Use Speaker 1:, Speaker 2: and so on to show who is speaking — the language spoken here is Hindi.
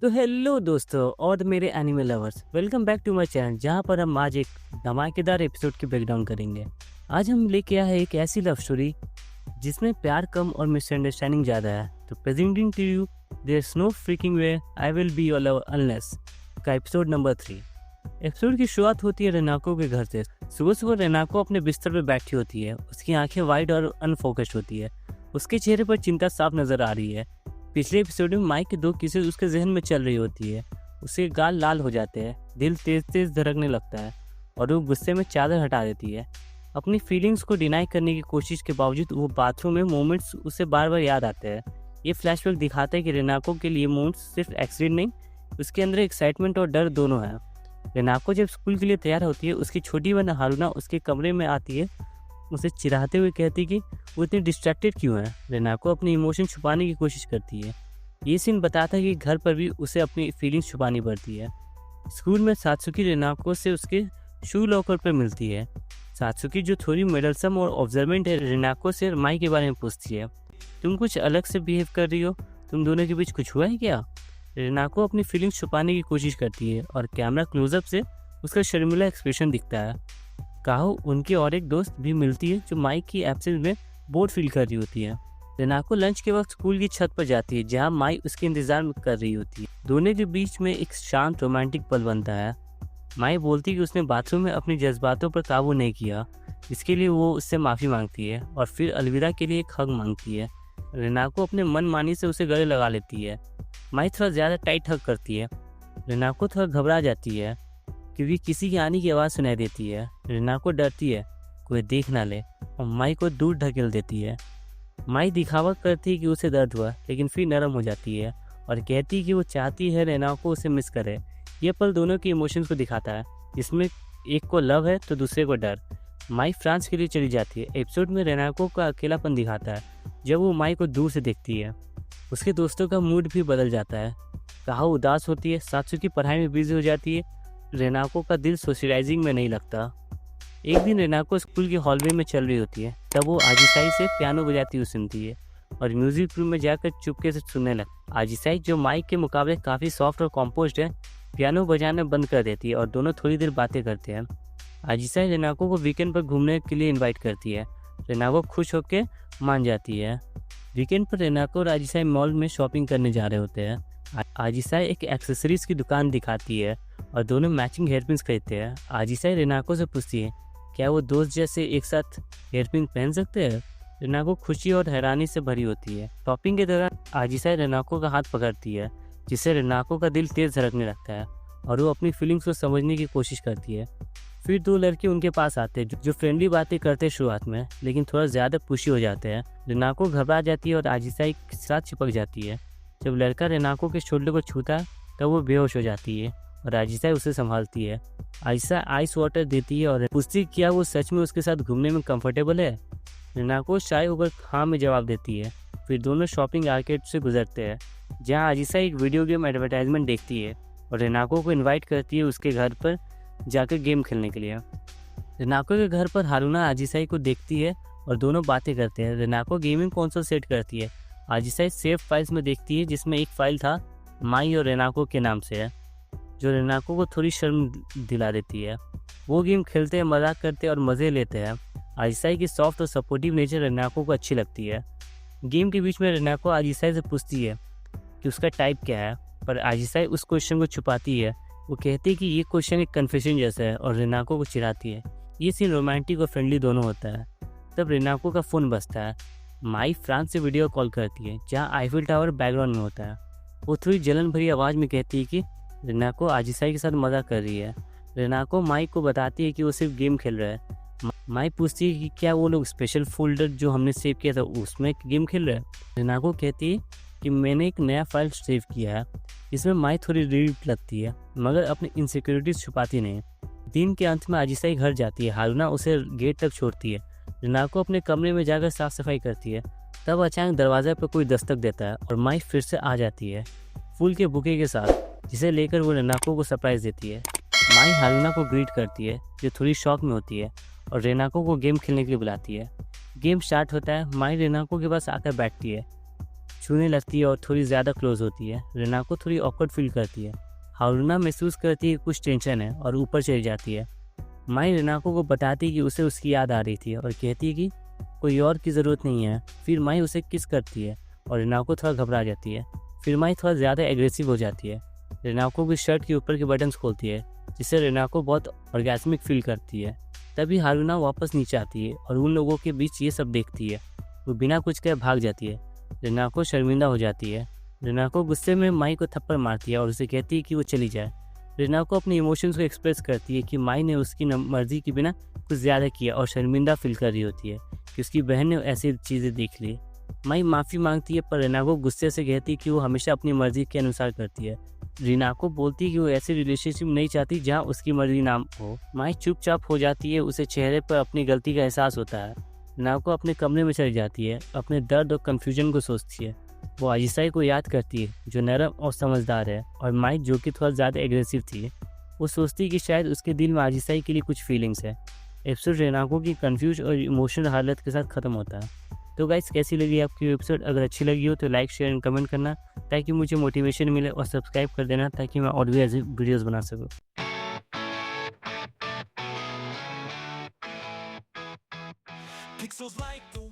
Speaker 1: तो हेलो दोस्तों और मेरे anime lovers, welcome back to my channel जहां पर हम आज एक धमाकेदार एपिसोड की ब्रेकडाउन करेंगे। आज हम लेके आए हैं एक ऐसी लव स्टोरी जिसमें प्यार कम और मिसअंडरस्टैंडिंग ज़्यादा है। तो presenting to you there's no freaking way I will be your lover unless का एपिसोड नंबर 3। एपिसोड की शुरुआत होती है रेनाको के घर से। सुबह सुबह रेनाको अपने बिस्तर पर बैठी होती है। उसकी आंखें वाइड और अनफोकस्ड होती है। उसके चेहरे पर चिंता साफ नजर आ रही है। पिछले एपिसोड में माइक की दो किसेस उसके जहन में चल रही होती है। उसके गाल लाल हो जाते हैं, दिल तेज तेज धड़कने लगता है और वो गुस्से में चादर हटा देती है। अपनी फीलिंग्स को डिनाई करने की कोशिश के बावजूद वो बाथरूम में मोमेंट्स उसे बार बार याद आते हैं। ये फ्लैशबैक दिखाता है कि रेनाको के लिए मोमेंट्स सिर्फ एक्सीडेंट नहीं, उसके अंदर एक्साइटमेंट और डर दोनों है। रेनाको जब स्कूल के लिए तैयार होती है, उसकी छोटी बहन हारुना उसके कमरे में आती है। उसे चिढ़ाते हुए कहती कि वो इतनी डिस्ट्रैक्टेड क्यों है। रेनाको अपनी इमोशन छुपाने की कोशिश करती है। ये सीन बताता है कि घर पर भी उसे अपनी फीलिंग्स छुपानी पड़ती है। स्कूल में सात्सुकी रेनाको से उसके शू लॉकर पर मिलती है। सात्सुकी जो थोड़ी मेडलसम और ऑब्जर्वेंट है, रेनाको से माई के बारे में पूछती है, तुम कुछ अलग से बिहेव कर रही हो, तुम दोनों के बीच कुछ हुआ है क्या। रेनाको अपनी फीलिंग्स छुपाने की कोशिश करती है और कैमरा क्लोजअप से उसका शर्मिला एक्सप्रेशन दिखता है। काहो उनकी और एक दोस्त भी मिलती है जो माइक की एब्सेंस में बोर फील कर रही होती है। रेनाको लंच के वक्त स्कूल की छत पर जाती है जहां माई उसके इंतजार कर रही होती है। दोनों के बीच में एक शांत रोमांटिक पल बनता है। माई बोलती है कि उसने बाथरूम में अपनी जज्बातों पर काबू नहीं किया, इसके लिए वो उससे माफ़ी मांगती है और फिर अलविदा के लिए एक हग मांगती है। रेनाको अपने मन मानी से उसे गले लगा लेती है। माई थोड़ा ज़्यादा टाइट हग करती है। रेनाको थोड़ा घबरा जाती है क्योंकि किसी की आने की आवाज़ सुनाई देती है। रेनाको डरती है कोई देख ना ले और माई को दूर ढकेल देती है। माई दिखावा करती है कि उसे दर्द हुआ, लेकिन फिर नरम हो जाती है और कहती है कि वो चाहती है रेनाको उसे मिस करे। यह पल दोनों की इमोशंस को दिखाता है, जिसमें एक को लव है तो दूसरे को डर। माई फ्रांस के लिए चली जाती है। एपिसोड में रेनाको का अकेलापन दिखाता है जब वो माई को दूर से देखती है। उसके दोस्तों का मूड भी बदल जाता है। काहो उदास होती है, सात्सुकी पढ़ाई में बिजी हो जाती है, रेनाको का दिल सोशलाइजिंग में नहीं लगता। एक दिन रेनाको स्कूल के हॉलवे में चल रही होती है, तब वो आजिसाई से पियानो बजाती हुई सुनती है और म्यूजिक रूम में जाकर चुपके से सुनने लगती है। आजिसाई जो माइक के मुकाबले काफ़ी सॉफ्ट और कॉम्पोज्ड है, पियानो बजाना बंद कर देती है और दोनों थोड़ी देर बातें करते हैं। आजिसाई रेनाको को वीकेंड पर घूमने के लिए इन्वाइट करती है। रेनाको खुश होकर मान जाती है। वीकेंड पर रेनाको और आजिसाई मॉल में शॉपिंग करने जा रहे होते हैं। आजिसाई एक एक्सेसरीज की दुकान दिखाती है और दोनों मैचिंग हेयरपिन्स खरीदते हैं। आजिसाई रेनाको से पूछती है क्या वो दोस्त जैसे एक साथ हेयरपिन पहन सकते हैं। रेनाको खुशी और हैरानी से भरी होती है। शॉपिंग के दौरान आजिसाई रेनाको का हाथ पकड़ती है, जिससे रेनाको का दिल तेज धड़कने लगता है और वो अपनी फीलिंग्स को समझने की कोशिश करती है। फिर दो लड़के उनके पास आते हैं जो फ्रेंडली बातें करते शुरुआत में, लेकिन थोड़ा ज़्यादा पुशी हो जाते हैं। रेनाको घबरा जाती है और आजिसाई के साथ चिपक जाती है। जब लड़का रेनाको के शोल्डर को छूता है तब वो बेहोश हो जाती है और आजिसाई उसे संभालती है। आजिसाई आइस वाटर देती है और पूछती क्या वो सच में उसके साथ घूमने में कंफर्टेबल है। रेनाको शाय होकर हाँ में जवाब देती है। फिर दोनों शॉपिंग आर्केड से गुजरते हैं जहाँ आजिसाई एक वीडियो गेम एडवर्टाइजमेंट देखती है और रेनाको को इन्वाइट करती है उसके घर पर जाकर गेम खेलने के लिए। रेनाको के घर पर हारुना आजिसाई को देखती है और दोनों बातें करते हैं। रेनाको गेमिंग कंसोल सेट करती है। आजिसाई सेव फाइल्स में देखती है जिसमें एक फाइल था माई और रेनाको के नाम से है, जो रेनाको को थोड़ी शर्म दिला देती है। वो गेम खेलते हैं, मजाक करते हैं और मज़े लेते हैं। आजिसाई की सॉफ्ट और सपोर्टिव नेचर रेनाको को अच्छी लगती है। गेम के बीच में रेनाको आजिसाई से पूछती है कि उसका टाइप क्या है, पर आजिसाई उस क्वेश्चन को छुपाती है। वो कहती है कि ये क्वेश्चन एक कन्फेशन जैसा है और रेनाको को चिढ़ाती है। ये सीन रोमांटिक और फ्रेंडली दोनों होता है। तब रेनाको का फ़ोन बजता है। माई फ्रांस से वीडियो कॉल करती है जहाँ आईफिल टावर बैकग्राउंड में होता है। वो थोड़ी जलन भरी आवाज़ में कहती है कि रेनाको आजिसाई के साथ मजाक कर रही है। रेनाको माई को बताती है कि वो सिर्फ गेम खेल रहा है। माई पूछती है कि क्या वो लोग स्पेशल फोल्डर जो हमने सेव किया था उसमें गेम खेल रहा है। रेनाको कहती है कि मैंने एक नया फाइल सेव किया है। इसमें माई थोड़ी रिलीफ लगती है मगर अपनी इनसिक्योरिटीज छुपाती नहीं। दिन के अंत में आजिसाई घर जाती है। हारुना उसे गेट तक छोड़ती है। रेनाको अपने कमरे में जाकर साफ सफाई करती है। तब अचानक दरवाजे पर कोई दस्तक देता है और माई फिर से आ जाती है फूल के बुके के साथ, जिसे लेकर वो रेनाको को सरप्राइज देती है। माई हारुना को ग्रीट करती है जो थोड़ी शॉक में होती है और रेनाको को गेम खेलने के लिए बुलाती है। गेम स्टार्ट होता है। माई रेनाको के पास आकर बैठती है। छूने लगती है और थोड़ी ज़्यादा क्लोज होती है। रेनाको थोड़ी ऑकवर्ड फील करती है। हारुना महसूस करती है कुछ टेंशन है और ऊपर चली जाती है। माई रेनाको को बताती है कि उसे उसकी याद आ रही थी और कहती है कि कोई और की ज़रूरत नहीं है। फिर माई उसे किस करती है और रेनाको थोड़ा घबरा जाती है। फिर माई थोड़ा ज़्यादा एग्रेसिव हो जाती है। रेनाको की शर्ट के ऊपर के बटन्स खोलती है, जिससे रेनाको बहुत ऑर्गेस्मिक फील करती है। तभी हारुना वापस नीचे आती है और उन लोगों के बीच ये सब देखती है। वो बिना कुछ कहे भाग जाती है। रेनाको शर्मिंदा हो जाती है। रेनाको गुस्से में माई को थप्पड़ मारती है और उसे कहती है कि वो चली जाए। रेनाको अपने इमोशंस को एक्सप्रेस करती है कि माई ने उसकी मर्जी के बिना कुछ ज़्यादा किया और शर्मिंदा फील कर रही होती है कि उसकी बहन ने ऐसी चीज़ें देख ली। माई माफ़ी मांगती है पर रेनाको गुस्से से कहती है कि वो हमेशा अपनी मर्जी के अनुसार करती है। रेनाको बोलती है कि वो ऐसे रिलेशनशिप नहीं चाहती जहाँ उसकी मर्जी ना हो। माई चुपचाप हो जाती है। उसे चेहरे पर अपनी गलती का एहसास होता है। रेनाको अपने कमरे में चली जाती है, अपने दर्द और कन्फ्यूजन को सोचती है। वो आजिसाई को याद करती है जो नरम और समझदार है, और माई जो कि थोड़ा ज़्यादा एग्रेसिव थी। वो सोचती है कि शायद उसके दिल में आजिसाई के लिए कुछ फीलिंग्स है। एपिसोड रेनाको की कंफ्यूज और इमोशनल हालत के साथ ख़त्म होता है। तो गाइस, कैसी लगी आपकी एपिसोड? अगर अच्छी लगी हो तो लाइक, शेयर एंड कमेंट करना ताकि मुझे मोटिवेशन मिले, और सब्सक्राइब कर देना ताकि मैं और भी ऐसे वीडियोस बना सकूँ।
Speaker 2: Pixels like the